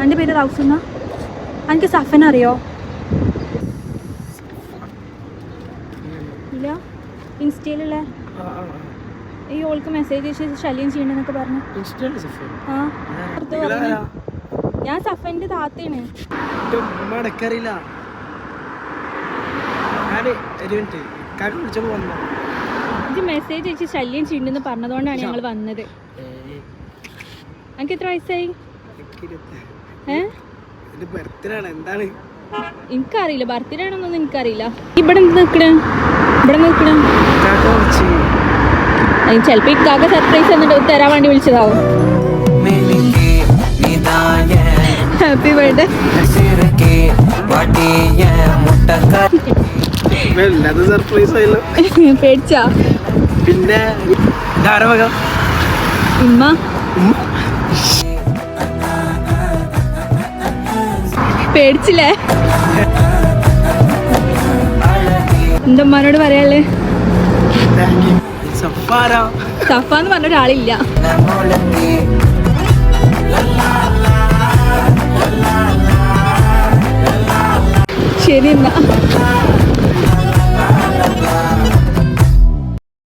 എൻ്റെ പേര് റൗസുന്ന. എനിക്ക് സഫൻ അറിയോ? ഇല്ല. ഇൻസ്റ്റയിലുള്ള ഈ ഓൾക്ക് മെസ്സേജ് അയച്ച് ശല്യം ചെയ്യണമെന്നൊക്കെ പറഞ്ഞു. ഞാൻ സഫൻ്റെ താത്തയാണ്. ഇത് മെസ്സേജ് അയച്ച് ശല്യം ചെയ്യണ്ടെന്ന് പറഞ്ഞതുകൊണ്ടാണ് ഞങ്ങൾ വന്നത്. എനിക്ക് എത്ര വയസ്സായി? എനിക്കറിയില്ല, ബർത്ത്ഡേ ആണെന്നൊന്നും എനിക്കറിയില്ല. ഇവിടെ നിൽക്കണേ, ചിലപ്പോ ഇക്കാക്ക സർപ്രൈസ് എന്നിട്ട് തരാൻ വേണ്ടി വിളിച്ചതാവും. Happy birthday. പേടിച്ചാ? പിന്നെ ഉമ്മ പേടിച്ചില്ലേ? എന്റെ ഉമ്മാനോട് പറയാല്ലേ? സഫാന്ന് പറഞ്ഞ ഒരാളില്ല. ശരി എന്നാ.